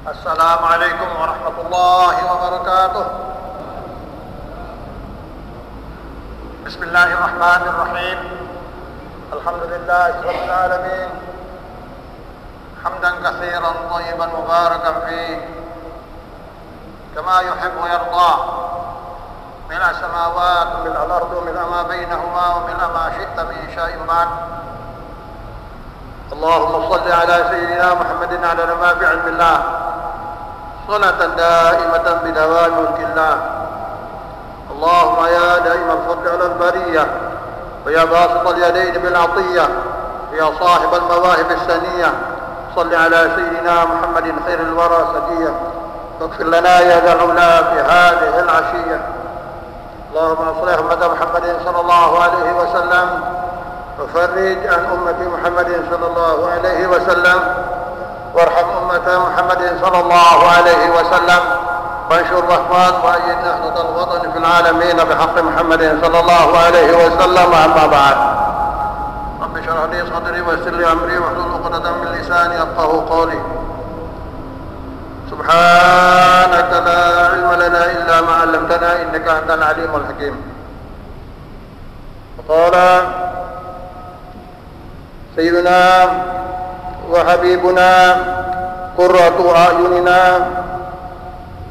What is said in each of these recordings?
السلام عليكم ورحمة الله وبركاته. بسم الله الرحمن الرحيم. الحمد لله رب العالمين، حمدا كثيرا طيبا مباركا فيه كما يحب ويرضى، من السماوات ومن الأرض ومن ما بينهما ومن ما شئت من شيء بعد. اللهم صل على سيدنا محمد على ما في علم الله، صلاة دائمة بدوام ملك الله. اللهم يا دائم الفضل على البرية، ويا باسط اليدين بالعطية، يا صاحب المواهب السنية، صل على سيدنا محمد خير الورى سجية، واغفر لنا يا ذا العلا في هذه العشية. اللهم اصلح أمة محمد صلى الله عليه وسلم، وفرج عن أمة محمد صلى الله عليه وسلم، وارحم أمة محمد صلى الله عليه وسلم، وانشر الرحمن وأيد نهضة الوطن في العالمين بحق محمد صلى الله عليه وسلم. أما بعد، رب اشرح لي صدري ويسر لي أمري واحلل عقدة من لساني يفقهوا قولي. سبحانك لا علم لنا إلا ما علمتنا إنك أنت العليم الحكيم. وقال سيدنا وحبيبنا قرة أعيننا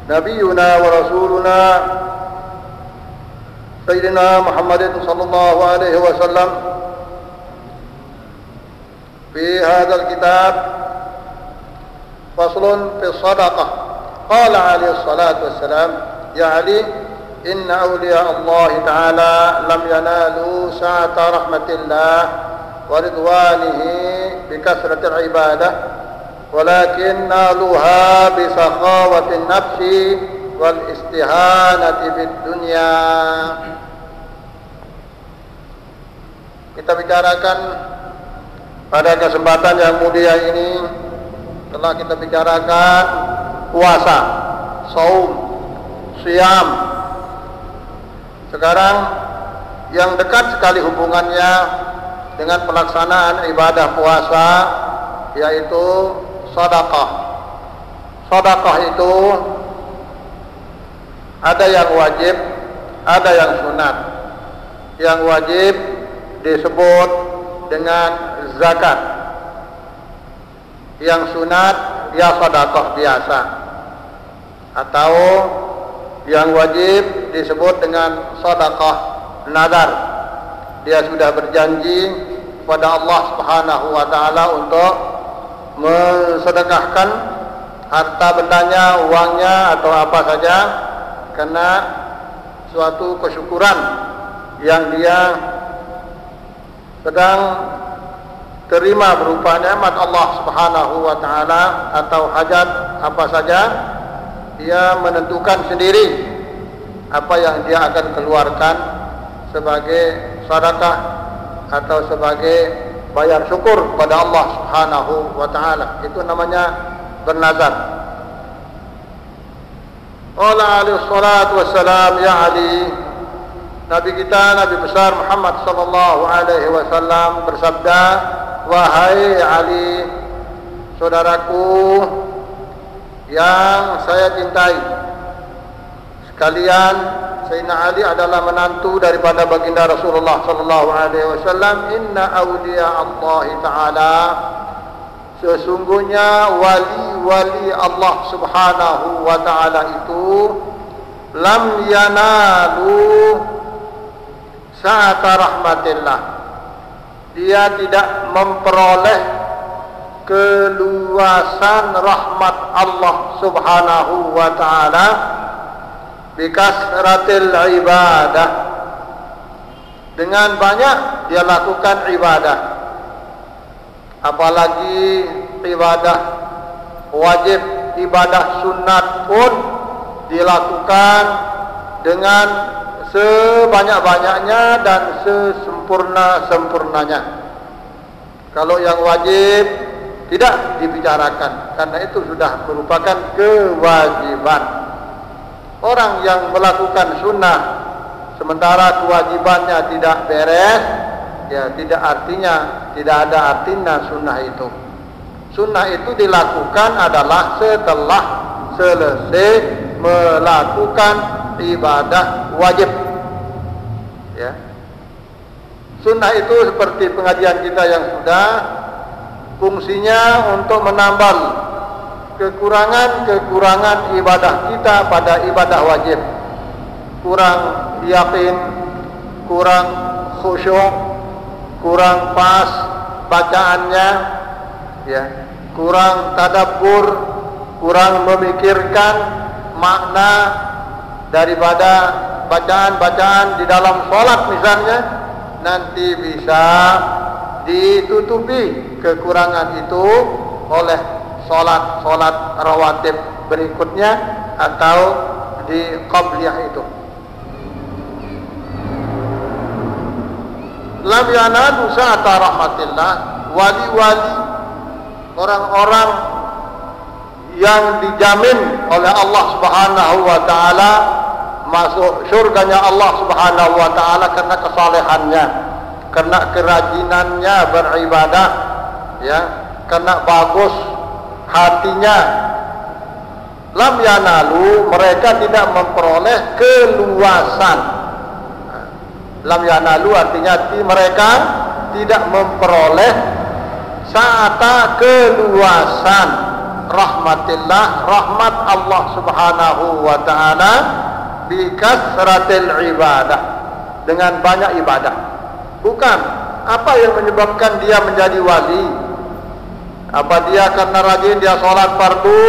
نبينا ورسولنا سيدنا محمد صلى الله عليه وسلم في هذا الكتاب فصل في الصدقة. قال عليه الصلاة والسلام: يا علي، إن أولياء الله تعالى لم ينالوا سعة رحمة الله ورضوانه بكثرة العبادة، ولكن نالوها بسخاوة النفس والاستهانة بالدنيا. Kita bicarakan pada kesempatan yang mulia ini, telah kita bicarakan puasa, saum, siam. Sekarang yang dekat sekali hubungannya dengan pelaksanaan ibadah puasa, yaitu sedekah. Sedekah itu ada yang wajib, ada yang sunat. Yang wajib disebut dengan zakat, yang sunat ya sedekah biasa, atau yang wajib disebut dengan sedekah nazar. Dia sudah berjanji kepada Allah Subhanahu wa taala untuk mensedekahkan harta bendanya, uangnya atau apa saja, karena suatu kesyukuran yang dia sedang terima berupa nikmat Allah Subhanahu wa taala, atau hajat apa saja, dia menentukan sendiri apa yang dia akan keluarkan sebagai sedekah atau sebagai bayar syukur pada Allah Subhanahu wa taala. Itu namanya bernazar. Qala alaihi salatu wassalam: ya Ali, Nabi kita, Nabi besar Muhammad sallallahu alaihi wasallam bersabda: wahai Ali, saudaraku yang saya cintai sekalian, Sayyidina Ali adalah menantu daripada baginda Rasulullah sallallahu alaihi wasallam. Inna awliya Allah taala, sesungguhnya wali-wali Allah Subhanahu wa taala itu lam yanalu sa'ata rahmatillah, dia tidak memperoleh keluasan rahmat Allah Subhanahu wa taala bikasratil ibadah, dengan banyak dia lakukan ibadah, apalagi ibadah wajib, ibadah sunat pun dilakukan dengan sebanyak-banyaknya dan sesempurna-sempurnanya. Kalau yang wajib tidak dibicarakan, karena itu sudah merupakan kewajiban. Orang yang melakukan sunnah sementara kewajibannya tidak beres, ya tidak ada artinya sunnah itu. Sunnah itu dilakukan adalah setelah selesai melakukan ibadah wajib. Ya. Sunnah itu seperti pengajian kita yang sudah, fungsinya untuk menambal kekurangan-kekurangan ibadah kita pada ibadah wajib. Kurang yakin, kurang khusyuk, kurang pas bacaannya, ya, kurang tadabbur, kurang memikirkan makna daripada bacaan-bacaan di dalam sholat misalnya, nanti bisa ditutupi kekurangan itu oleh sholat rawatib berikutnya atau di qabliyah itu. Lam yanalu sa'ata rahmatillah, wali-wali, orang-orang yang dijamin oleh Allah Subhanahu wa taala masuk surganya Allah Subhanahu wa taala karena kesalehannya, karena kerajinannya beribadah, ya, karena bagus hatinya. Lam yanalu, mereka tidak memperoleh keluasan. Lam yanalu artinya mereka tidak memperoleh sa'ata keluasan rahmatillah, rahmat Allah Subhanahu wa taala bi kasratil ibadah, dengan banyak ibadah. Bukan apa yang menyebabkan dia menjadi wali. Apa dia karena rajin dia sholat fardu,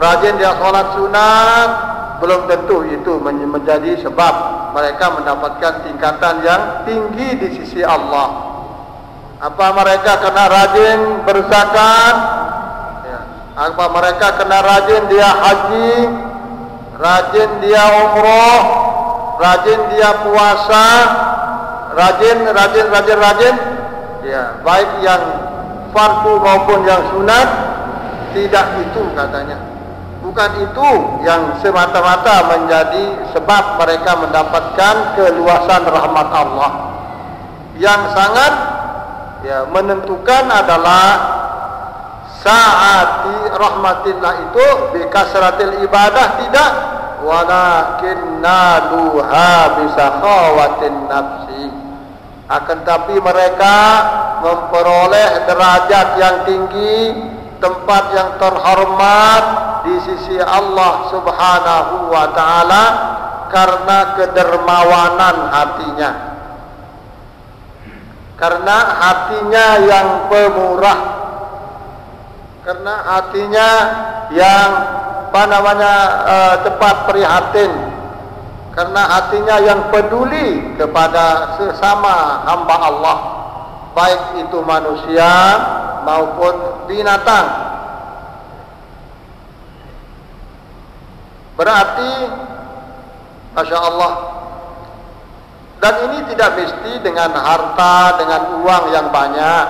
rajin dia sholat sunat? Belum tentu itu menjadi sebab mereka mendapatkan tingkatan yang tinggi di sisi Allah. Apa mereka kena rajin berzakat? Ya. Apa mereka kena rajin dia haji, rajin dia umroh, rajin dia puasa, rajin? Ya, baik yang fardu maupun yang sunat, tidak itu katanya. Bukan itu yang semata-mata menjadi sebab mereka mendapatkan keluasan rahmat Allah. Yang sangat, ya, menentukan adalah saati rahmatillah itu bi kasratil ibadah, tidak, walakin naluha bi sakhawatin nafsi. Akan tapi mereka memperoleh derajat yang tinggi, tempat yang terhormat di sisi Allah Subhanahu wa taala karena kedermawanan hatinya. Karena hatinya yang pemurah, karena hatinya yang cepat prihatin, karena hatinya yang peduli kepada sesama hamba Allah, baik itu manusia maupun binatang. Berarti Masya Allah. Dan ini tidak mesti dengan harta, dengan uang yang banyak,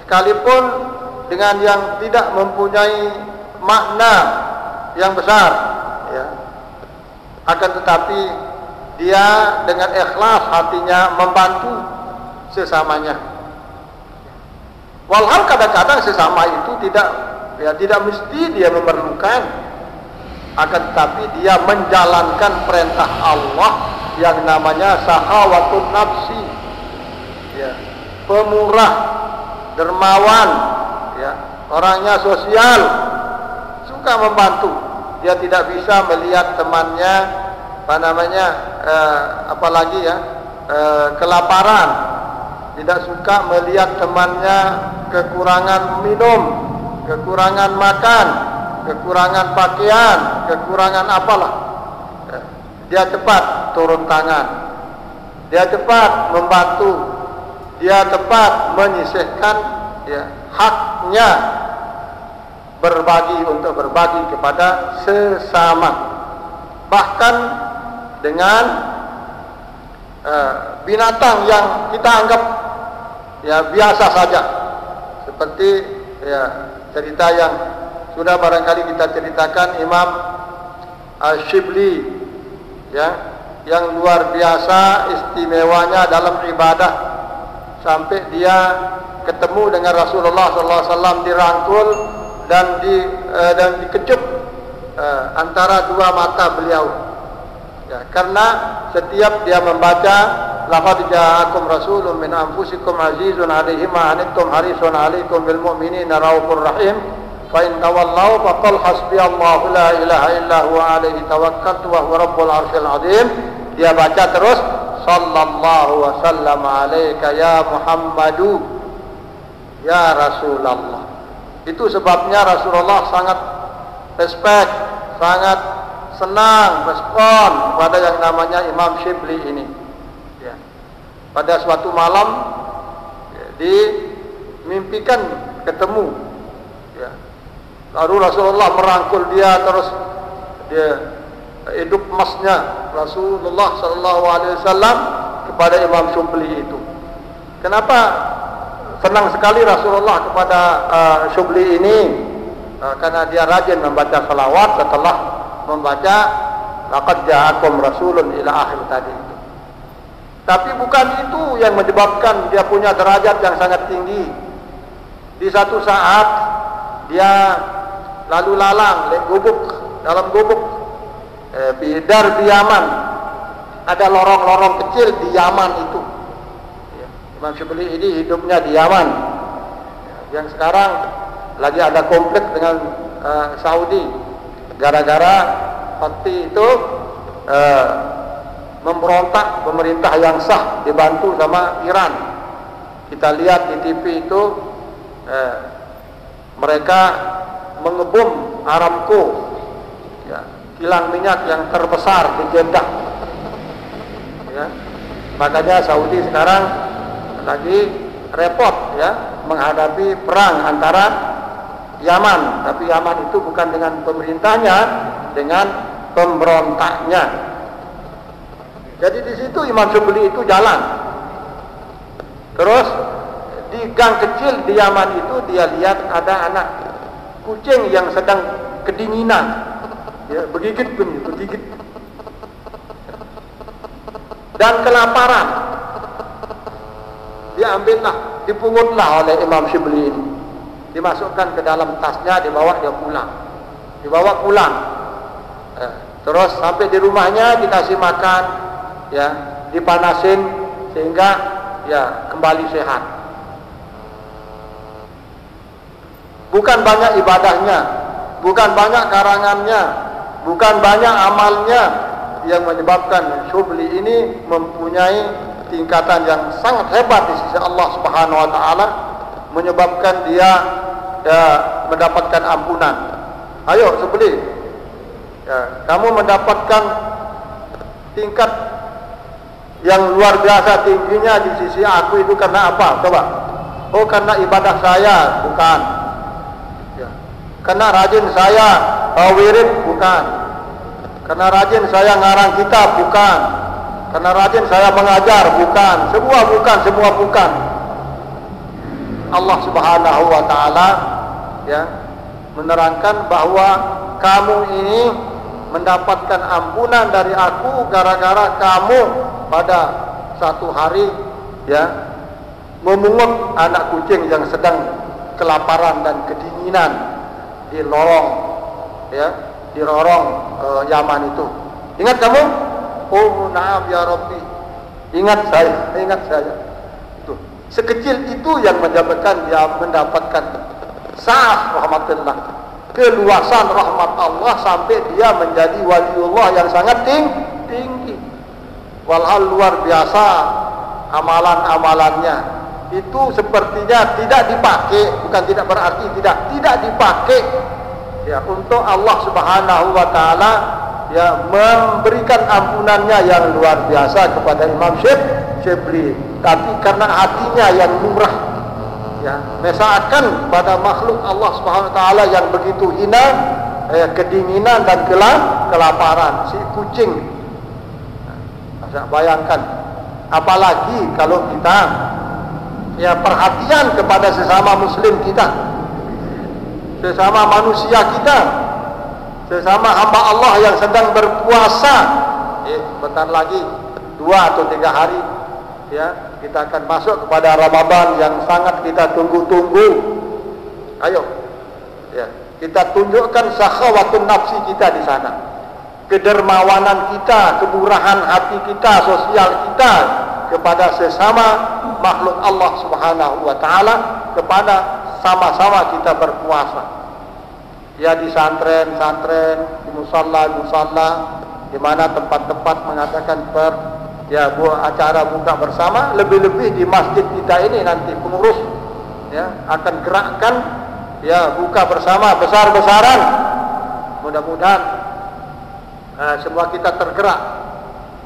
sekalipun dengan yang tidak mempunyai makna yang besar, ya. Akan tetapi dia dengan ikhlas hatinya membantu sesamanya. Walhal kadang-kadang sesama itu tidak mesti dia memerlukan, akan tetapi dia menjalankan perintah Allah yang namanya sahawatun nafsi, ya, pemurah, dermawan, ya, orangnya sosial, suka membantu. Dia tidak bisa melihat temannya apalagi ya, kelaparan, tidak suka melihat temannya kekurangan minum, kekurangan makan, kekurangan pakaian, kekurangan apalah. Dia cepat turun tangan, dia cepat membantu, dia cepat menyisihkan, ya, haknya untuk berbagi kepada sesama, bahkan dengan binatang yang kita anggap, ya, biasa saja, seperti, ya, cerita yang sudah barangkali kita ceritakan, Imam Shibli, ya, yang luar biasa istimewanya dalam ibadah. sampai dia ketemu dengan Rasulullah SAW, dirangkul dan dikecup antara dua mata beliau. Ya, karena setiap dia membaca laqad ja'akum rasulun min anfusikum azizun 'alaihi ma anittum harisun 'alaikum bil mu'minina raufur rahim fa in tawallaw faqul hasbiyallahu la ilaha illa huwa 'alaihi tawakkaltu wa huwa rabbul arsyil 'azim. Dia baca terus sallallahu wasallam 'alaika ya Muhammadu ya Rasulullah. Itu sebabnya Rasulullah sangat respect, sangat senang respon pada yang namanya Imam Shibli ini. Ya. Pada suatu malam dimimpikan ketemu. Ya. Lalu Rasulullah merangkul dia, terus dia hidup emasnya Rasulullah SAW kepada Imam Shibli itu. Kenapa senang sekali Rasulullah kepada Shibli ini? Karena dia rajin membaca salawat setelah membaca laqad ja'akum rasulun ila akhir tadi itu. Tapi bukan itu yang menyebabkan dia punya derajat yang sangat tinggi. Di satu saat dia lalu lalang dalam gubuk bidar di Yaman. Ada lorong-lorong kecil di Yaman itu. Imam Shibli ini hidupnya di Yaman, yang sekarang lagi ada konflik dengan Saudi. Gara-gara waktu itu memberontak pemerintah yang sah dibantu sama Iran. Kita lihat di TV itu mereka mengebom Aramco, ya, kilang minyak yang terbesar di Jeddah. Ya. Makanya Saudi sekarang lagi repot ya menghadapi perang antara Yaman, tapi Yaman itu bukan dengan pemerintahnya, dengan pemberontaknya. Jadi di situ Imam Shibli itu jalan. Terus di gang kecil di Yaman itu dia lihat ada anak kucing yang sedang kedinginan, ya, bergigit dan kelaparan. Diambillah, dipungutlah oleh Imam Shibli ini, dimasukkan ke dalam tasnya, dibawa pulang. Terus sampai di rumahnya dikasih makan, ya, dipanasin sehingga ya kembali sehat. Bukan banyak ibadahnya, bukan banyak karangannya, bukan banyak amalnya yang menyebabkan Shibli ini mempunyai tingkatan yang sangat hebat di sisi Allah Subhanahu wa taala, menyebabkan dia mendapatkan ampunan. Ayo Shibli, ya, kamu mendapatkan tingkat yang luar biasa tingginya di sisi aku itu karena apa? Coba. Oh, karena ibadah saya? Bukan. Ya. Karena rajin saya wirid? Bukan. Karena rajin saya ngarang kitab? Bukan. Karena rajin saya mengajar? Bukan. Semua bukan. Allah Subhanahu wa taala ya menerangkan bahwa kamu ini mendapatkan ampunan dari aku gara-gara kamu pada satu hari ya memungut anak kucing yang sedang kelaparan dan kedinginan di lorong Yaman itu. Ingat kamu? Oh, na'am ya Rabbi. Ingat saya. Itu. Sekecil itu yang menyebabkan dia mendapatkan sa'ah rahmatullah, keluasan rahmat Allah, sampai dia menjadi waliullah yang sangat tinggi. Walhal luar biasa amalan-amalannya itu sepertinya tidak dipakai, bukan tidak berarti tidak dipakai ya untuk Allah Subhanahu wa taala ya memberikan ampunannya yang luar biasa kepada Imam Shibli, tapi karena hatinya yang murah ya, mesakan pada makhluk Allah Subhanahu wa taala yang begitu hina, kedinginan dan kelaparan, si kucing. Nah, bayangkan, apalagi kalau kita ya perhatian kepada sesama muslim kita, sesama manusia kita, sesama hamba Allah yang sedang berpuasa. Bentar lagi 2 atau 3 hari ya kita akan masuk kepada Ramadan yang sangat kita tunggu-tunggu. Ayo, ya, kita tunjukkan sakhawatun nafsi kita di sana, kedermawanan kita, kemurahan hati kita, sosial kita kepada sesama makhluk Allah Subhanahu wa taala, kepada sama-sama kita berpuasa. Ya, di santren-santren, di musalla-musalla, di mana tempat-tempat mengadakan acara buka bersama, lebih-lebih di masjid kita ini nanti pengurus ya akan gerakkan ya buka bersama besar-besaran. Mudah-mudahan semua kita tergerak,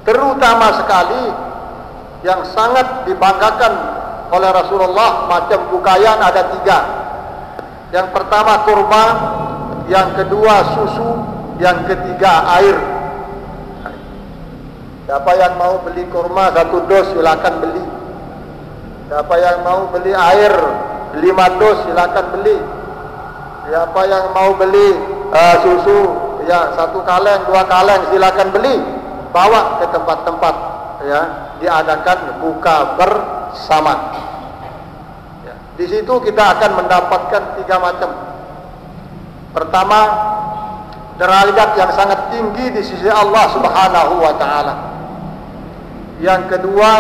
terutama sekali yang sangat dibanggakan oleh Rasulullah. Macam bukayan ada 3. Yang pertama kurma, yang kedua susu, yang ketiga air. Siapa yang mau beli kurma 1 dos silakan beli. Siapa yang mau beli air 5 dos silakan beli. Siapa yang mau beli susu ya 1 kaleng 2 kaleng silakan beli. Bawa ke tempat-tempat ya diadakan buka bersama. Ya, di situ kita akan mendapatkan 3 macam. Pertama, derajat yang sangat tinggi di sisi Allah Subhanahu wa taala. Yang kedua,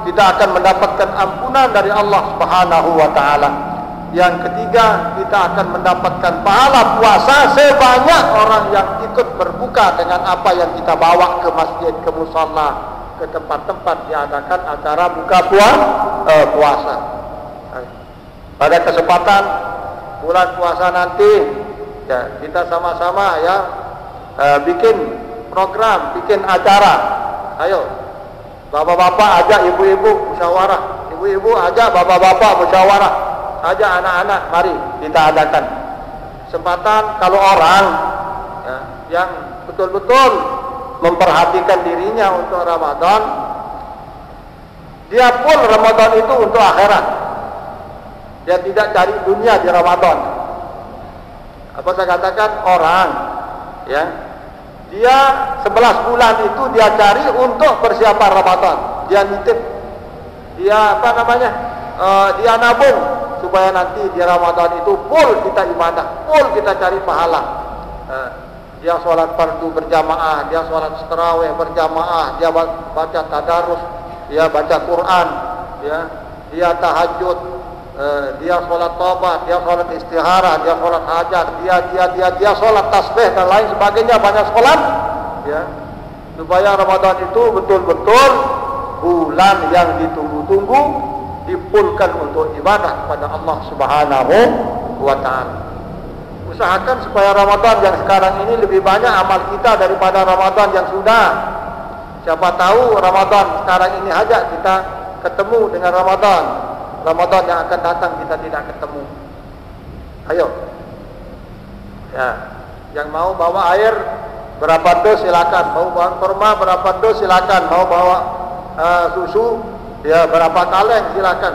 kita akan mendapatkan ampunan dari Allah Subhanahu wa taala. Yang ketiga, kita akan mendapatkan pahala puasa sebanyak orang yang ikut berbuka dengan apa yang kita bawa ke masjid, ke musalla, ke tempat-tempat diadakan acara buka puasa. Pada kesempatan bulan puasa nanti ya, kita sama-sama ya bikin program, bikin acara. Ayo, bapak-bapak ajak ibu-ibu musyawarah, ibu-ibu ajak bapak-bapak musyawarah, ajak anak-anak, mari kita adakan kesempatan. Kalau orang ya, yang betul-betul memperhatikan dirinya untuk Ramadan, dia pun Ramadan itu untuk akhirat. Dia tidak cari dunia di Ramadan. Apa saya katakan, orang ya, dia 11 bulan itu dia cari untuk persiapan Ramadan. Dia nitip, dia dia nabung supaya nanti di Ramadan itu full kita ibadah, full kita cari pahala. Dia sholat fardu berjamaah, dia sholat tarawih berjamaah, dia baca tadarus, dia baca Quran, dia tahajud, dia sholat taubat, dia sholat istikharah, dia sholat hajat, dia sholat tasbih dan lain sebagainya, banyak sholat ya, supaya Ramadan itu betul-betul bulan yang ditunggu-tunggu, dipulkan untuk ibadah kepada Allah Subhanahu wa taala. Usahakan supaya Ramadan yang sekarang ini lebih banyak amal kita daripada Ramadan yang sudah. Siapa tahu Ramadan sekarang ini aja kita ketemu dengan Ramadan yang akan datang kita tidak ketemu. Ayo ya, yang mau bawa air berapa dos silakan, mau bawa kurma berapa dos silakan, mau bawa susu ya berapa kaleng silakan,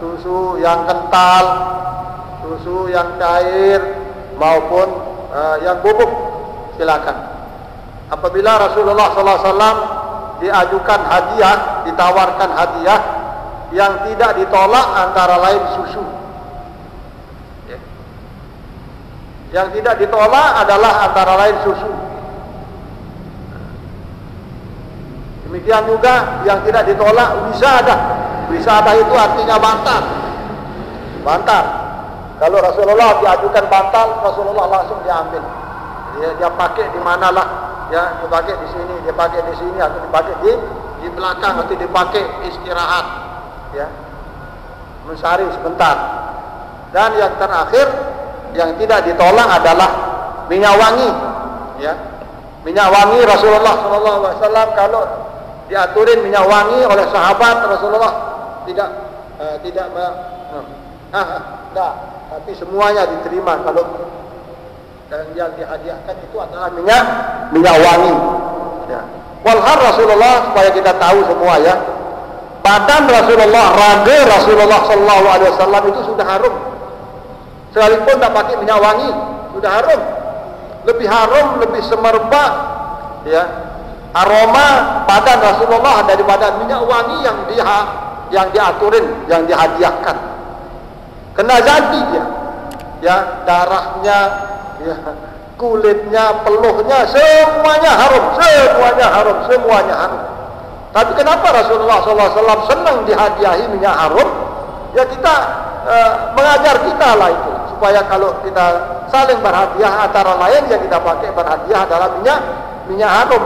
susu yang kental, susu yang cair maupun yang bubuk silakan. Apabila Rasulullah SAW diajukan hadiah, ditawarkan hadiah, yang tidak ditolak antara lain susu. Yang tidak ditolak adalah antara lain susu. Demikian juga yang tidak ditolak wisadah. Wisadah itu artinya bantal. Bantal. Kalau Rasulullah diajukan bantal, Rasulullah langsung diambil. Dia pakai di manalah, ya, dipakai di sini, dia pakai di sini, atau dipakai di belakang, atau dipakai istirahat, ya, mencari sebentar. Dan yang terakhir, yang tidak ditolak adalah minyak wangi, ya. Minyak wangi Rasulullah SAW kalau diaturin minyak wangi oleh sahabat Rasulullah tidak tapi semuanya diterima kalau yang dihadiahkan itu adalah minyak wangi. Ya. Walhal Rasulullah, supaya kita tahu semua ya, badan Rasulullah, raga Rasulullah Sallallahu Alaihi Wasallam itu sudah harum. Sekalipun tak pakai minyak wangi, sudah harum. Lebih harum, lebih semerbak, ya, aroma badan Rasulullah daripada minyak wangi yang yang diaturin, yang dihadiahkan. Kena jadi dia, ya, darahnya, ya, kulitnya, peluhnya, semuanya haram, semuanya haram, semuanya haram. Tapi kenapa Rasulullah SAW senang dihadiahi minyak haram? Ya kita mengajar kita lah itu, supaya kalau kita saling berhadiah, antara lain yang kita pakai berhadiah adalah minyak haram.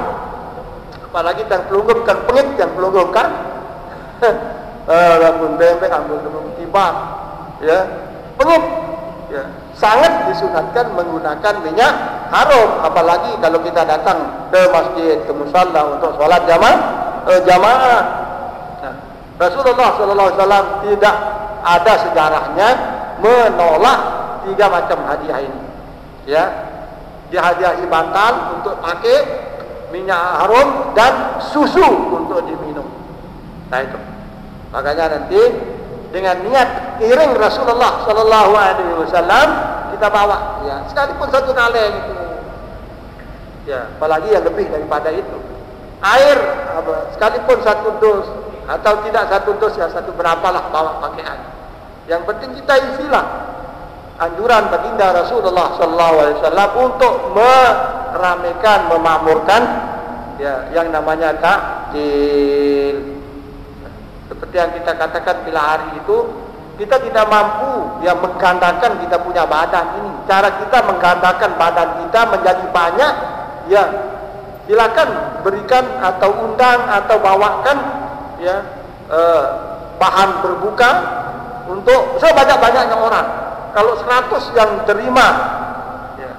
Apalagi yang pelunggupkan pengit, yang pelunggupkan rambut bebek, rambut tiba, ya, pengit, ya, sangat disunatkan menggunakan minyak haram. Apalagi kalau kita datang ke masjid, ke musalla untuk sholat jamaah. Nah, Rasulullah SAW tidak ada sejarahnya menolak 3 macam hadiah ini, ya. Dihadiahi bantal untuk pakai, minyak haram, dan susu untuk diminum. Nah itu, makanya nanti dengan niat iring Rasulullah SAW kita bawa, ya, sekalipun 1 kaleng itu, ya, apalagi yang lebih daripada itu, air sekalipun 1 dus atau tidak 1 dus, ya, 1 berapalah bawa pakaian. Yang penting kita isilah anjuran baginda Rasulullah SAW untuk meramaikan, memakmurkan, ya, yang namanya takjil. Seperti yang kita katakan bila hari itu kita tidak mampu, ya, menggandakan kita punya badan ini. Cara kita menggandakan badan kita menjadi banyak, ya, silakan berikan atau undang atau bawakan, ya, bahan berbuka untuk sebanyak-banyaknya orang. Kalau 100 yang terima, ya,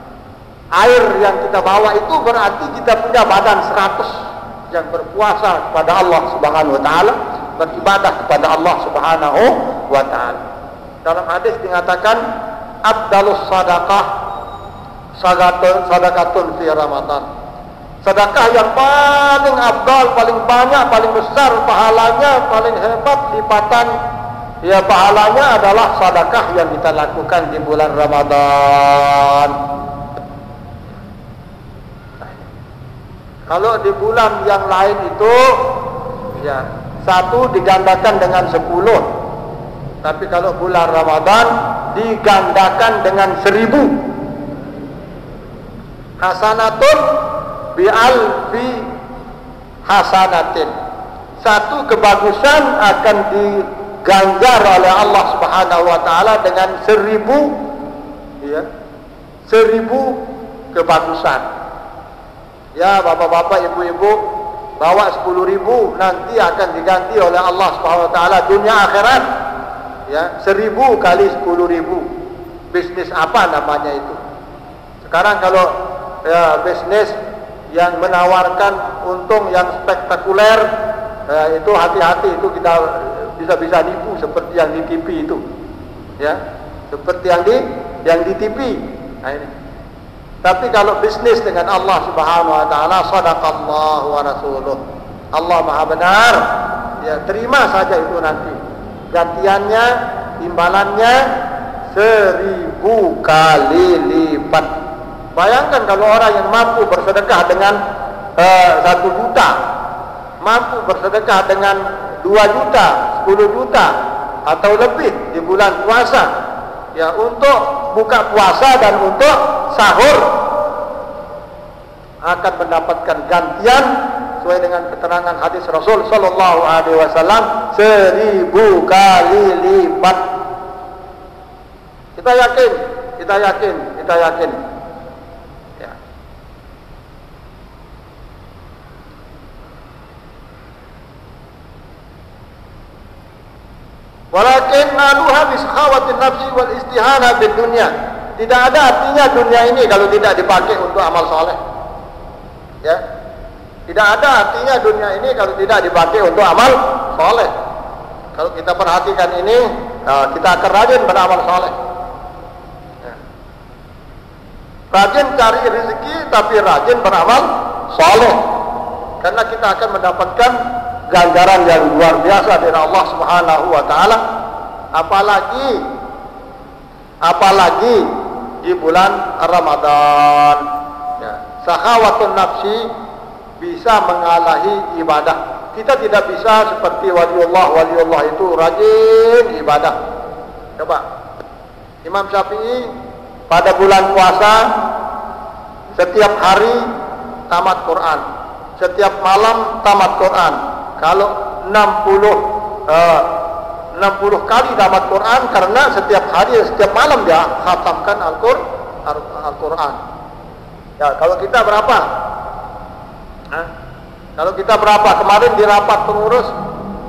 air yang kita bawa itu berarti kita punya badan 100 yang berpuasa kepada Allah Subhanahu wa taala, beribadah kepada Allah Subhanahu wa taala. Dalam hadis dikatakan afdalus sadaqah sadaqatun fi Ramadan. Sedekah yang paling afdal, paling banyak, paling besar pahalanya, paling hebat lipatan, ya, pahalanya adalah sedekah yang kita lakukan di bulan Ramadan. Kalau di bulan yang lain itu, ya, 1 digandakan dengan 10. Tapi kalau bulan Ramadan digandakan dengan 1000. Hasanatun bi'alfi hasanatin. 1 kebagusan akan diganjar oleh Allah Subhanahu wa taala dengan 1000, ya, 1000 kebagusan. Ya, bapak-bapak, ibu-ibu, bawa 10.000, nanti akan diganti oleh Allah Subhanahu wa taala dunia akhirat, ya, 1000 kali 10.000. Bisnis apa namanya itu? Sekarang kalau, ya, bisnis yang menawarkan untung yang spektakuler, itu hati-hati, itu kita bisa nipu seperti yang di TV itu, ya, seperti yang di TV. Nah, ini. Tapi kalau bisnis dengan Allah Subhanahu wa taala, shadaqallahu wa rasuluh, Allah Maha benar, ya, terima saja itu nanti. Gantiannya, imbalannya 1000 kali lipat. Bayangkan kalau orang yang mampu bersedekah dengan 1 juta, mampu bersedekah dengan 2 juta, 10 juta atau lebih di bulan puasa, ya, untuk buka puasa dan untuk sahur, akan mendapatkan gantian sesuai dengan keterangan hadis Rasul sallallahu alaihi wasallam 1000 kali lipat. Kita yakin. Ya. Walakin aluha bi sakhawatin nafsi wal istihana bid dunya. Tidak ada artinya dunia ini kalau tidak dipakai untuk amal soleh. Ya, tidak ada artinya dunia ini kalau tidak dipakai untuk amal soleh. Kalau kita perhatikan ini, kita akan rajin beramal soleh. Ya. Rajin cari rezeki, tapi rajin beramal soleh, karena kita akan mendapatkan ganjaran yang luar biasa dari Allah Subhanahu wa taala. Apalagi di bulan Ramadan, ya, sakhawatun nafsi bisa mengalahi ibadah. Kita tidak bisa seperti waliullah itu rajin ibadah. Coba Imam Syafi'i pada bulan puasa setiap hari tamat Quran, setiap malam tamat Quran. Kalau 60 kali tamat Quran, karena setiap hari setiap malam dia khatamkan Al-Quran. Ya, kalau kita berapa? Kalau kita berapa? Kemarin di rapat pengurus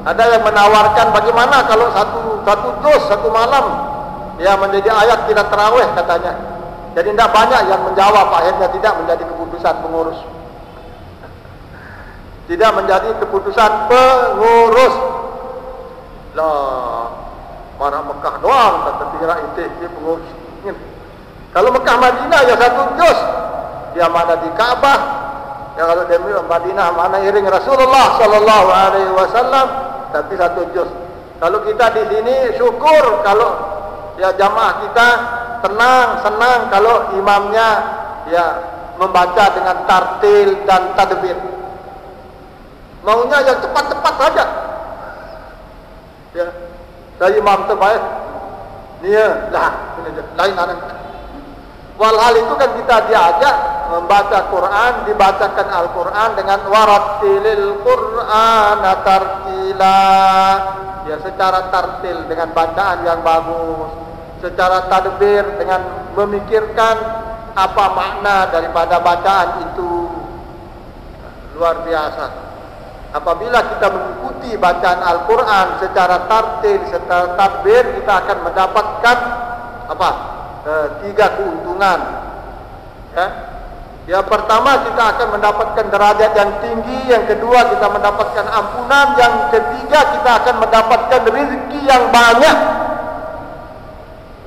ada yang menawarkan bagaimana kalau satu juz satu malam ya menjadi ayat kita tarawih katanya. Jadi tidak banyak yang menjawab, akhirnya tidak menjadi keputusan pengurus. Tidak menjadi keputusan pengurus. Lah, marah Mekah doang kata kira itu pengurus. Kalau Mekah Madinah ya satu juz. Dia mana di Ka'bah, ya kalau dia Madinah mana iring Rasulullah sallallahu alaihi wasallam, tapi satu juz. Kalau kita di sini syukur kalau ya jamaah kita senang kalau imamnya ya membaca dengan tartil dan tadbir. Maunya yang cepat-cepat saja. Ya, dari imam terbaik. Dia lain anak. Walhal itu kan kita diajak membaca Quran, dibacakan Al-Quran dengan warattilil Quran tartila. Ya, secara tartil dengan bacaan yang bagus, secara tadbir dengan memikirkan apa makna daripada bacaan itu. Luar biasa. Apabila kita mengikuti bacaan Al-Quran secara tartil, secara tadbir, kita akan mendapatkan apa? 3 keuntungan. Ya. Yang pertama kita akan mendapatkan derajat yang tinggi, yang kedua kita mendapatkan ampunan, yang ketiga kita akan mendapatkan rezeki yang banyak.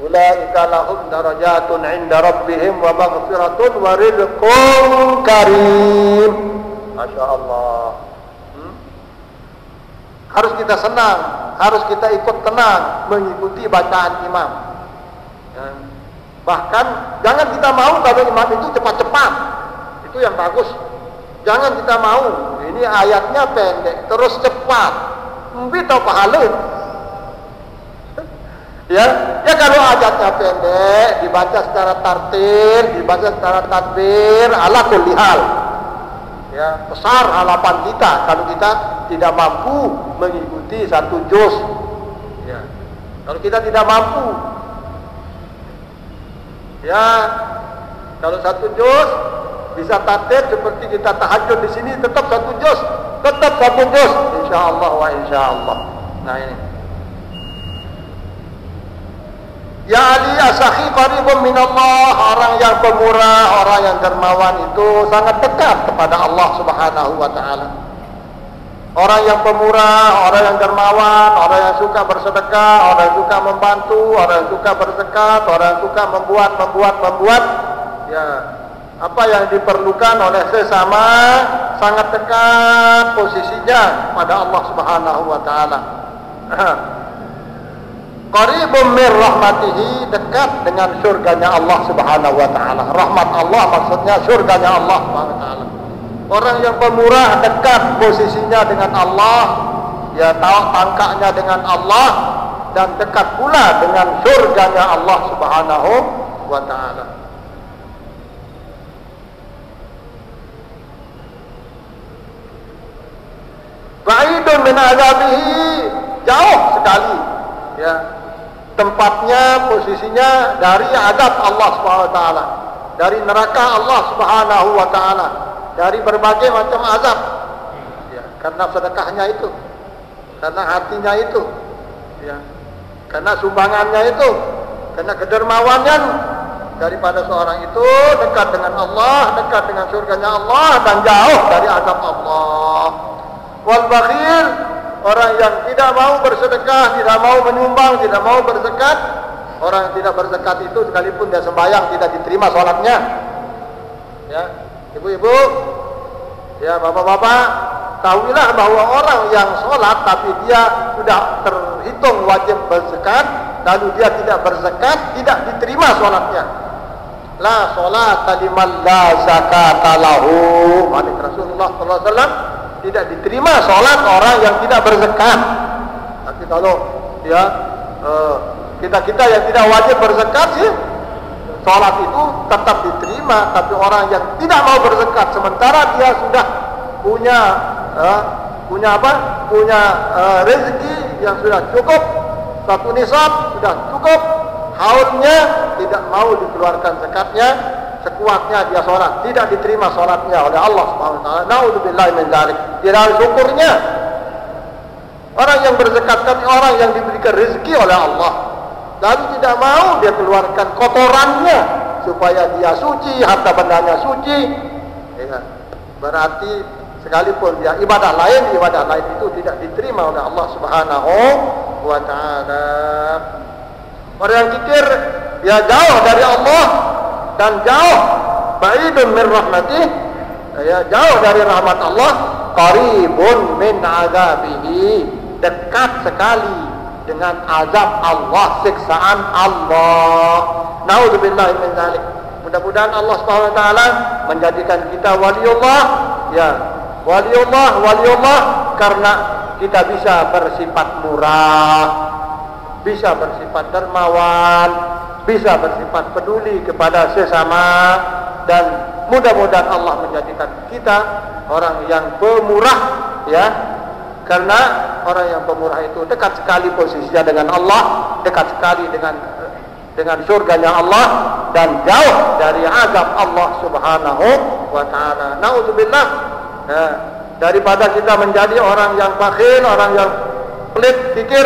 Ulaika lahum darajatun 'inda rabbihim wa maghfiratun wa rizqun karim. Masya Allah. Harus kita senang, harus kita ikut tenang mengikuti bacaan imam. Ya. Bahkan jangan kita mau kalau imam itu cepat-cepat, itu yang bagus. Jangan kita mau, ini ayatnya pendek terus cepat, mungkin tahu pahala. Ya kalau ayatnya pendek, dibaca secara tartil, dibaca secara tadbir, ala kulli hal. Ya, besar harapan kita kalau kita tidak mampu mengikuti satu juz. Ya, kalau kita tidak mampu, ya, kalau satu juz bisa tartil seperti kita tahajud di sini tetap satu juz, insyaallah wa insyaallah. Nah ini. Ya Ali asakhi qaribun minallah, orang yang pemurah, orang yang dermawan itu sangat dekat kepada Allah Subhanahu wa taala. Orang yang pemurah, orang yang dermawan, orang yang suka bersedekah, orang yang suka membantu, orang yang suka berzakat, orang yang suka membuat, ya, apa yang diperlukan oleh sesama sangat dekat posisinya pada Allah Subhanahu wa taala. Qaribun min rahmatihi, dekat dengan surganya Allah Subhanahu wa taala. Rahmat Allah maksudnya surganya Allah Subhanahu wa taala. Orang yang pemurah dekat posisinya dengan Allah, ya tahu tangkaknya dengan Allah, dan dekat pula dengan surganya Allah Subhanahu wa taala. Ba'idun min azabihi, jauh sekali ya tempatnya, posisinya dari azab Allah Subhanahu wa taala, dari neraka Allah Subhanahu wa taala, dari berbagai macam azab. Ya, karena sedekahnya itu, karena hatinya itu, ya, karena sumbangannya itu, karena kedermawannya daripada seorang itu dekat dengan Allah, dekat dengan surganya Allah, dan jauh dari azab Allah. Wal bakhil, orang yang tidak mau bersedekah, tidak mau menyumbang, tidak mau berzakat. Orang yang tidak berzakat itu sekalipun dia sembahyang tidak diterima sholatnya. Ya, ibu-ibu, ya bapak-bapak, tahuilah bahwa orang yang sholat tapi dia sudah terhitung wajib berzakat, lalu dia tidak berzakat, tidak diterima sholatnya. La sholat liman la zakata lahu. Hadis Rasulullah sallallahu alaihi wasallam, tidak diterima sholat orang yang tidak berzakat. Tapi kalau ya kita yang tidak wajib berzakat sih, sholat itu tetap diterima. Tapi orang yang tidak mau berzakat, sementara dia sudah punya rezeki yang sudah cukup, satu nisab sudah cukup, haulnya tidak mau dikeluarkan zakatnya, sekuatnya dia sholat, tidak diterima sholatnya oleh Allah Subhanahu wa taala. Naudzubillahi min dzalik. Tidak ada syukurnya. Orang yang berzakat kan orang yang diberikan rezeki oleh Allah, lalu tidak mau dia keluarkan kotorannya supaya dia suci, harta bendanya suci, ya, berarti sekalipun dia ibadah lain itu tidak diterima oleh Allah Subhanahu wa taala. Orang yang kikir dia jauh dari Allah dan jauh ba'idun min rahmatih, ya, jauh dari rahmat Allah, qaribun min azabihi, dekat sekali dengan azab Allah, siksaan Allah. Naudzubillahi min dzalik. Mudah-mudahan Allah Subhanahu wa taala menjadikan kita waliullah, ya, waliullah karena kita bisa bersifat murah, bisa bersifat dermawan, bisa bersifat peduli kepada sesama, dan mudah-mudahan Allah menjadikan kita orang yang pemurah, ya, karena orang yang pemurah itu dekat sekali posisinya dengan Allah, dekat sekali dengan surganya Allah, dan jauh dari azab Allah Subhanahu wa taala. Naudzubillah, daripada kita menjadi orang yang bakhil, orang yang pelit pikir,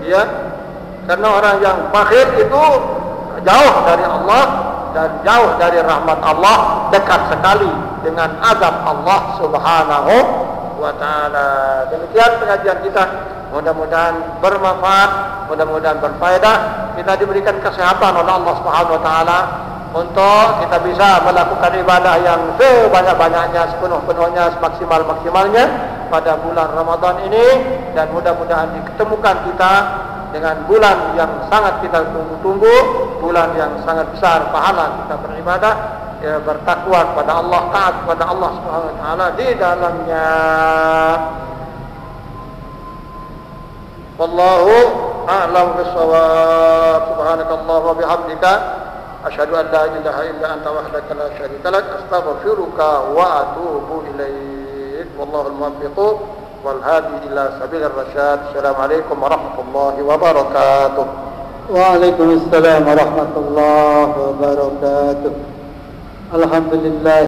ya, karena orang yang bakhil itu jauh dari Allah dan jauh dari rahmat Allah, dekat sekali dengan azab Allah Subhanahu wa ta'ala. Demikian pengajian kita, mudah-mudahan bermanfaat, mudah-mudahan berfaedah. Kita diberikan kesehatan oleh Allah Subhanahu wa ta'ala untuk kita bisa melakukan ibadah yang sebanyak-banyaknya, sepenuh-penuhnya, semaksimal-maksimalnya pada bulan Ramadan ini, dan mudah-mudahan diketemukan kita dengan bulan yang sangat kita tunggu-tunggu, bulan yang sangat besar pahala kita beribadah, ya, bertakwa kepada Allah, taat kepada Allah Subhanahu wa taala di dalamnya. Wallahu a'lam bissawab. Subhanakallahumma wa bihamdika asyhadu an la ilaha illa anta wahdaka la syarika lak, astaghfiruka wa atubu ilaik. Wallahul muwaffiq wal hadi ila sabilir rasyad. Assalamualaikum warahmatullahi wabarakatuh. Waalaikumsalam warahmatullahi wabarakatuh. Alhamdulillah.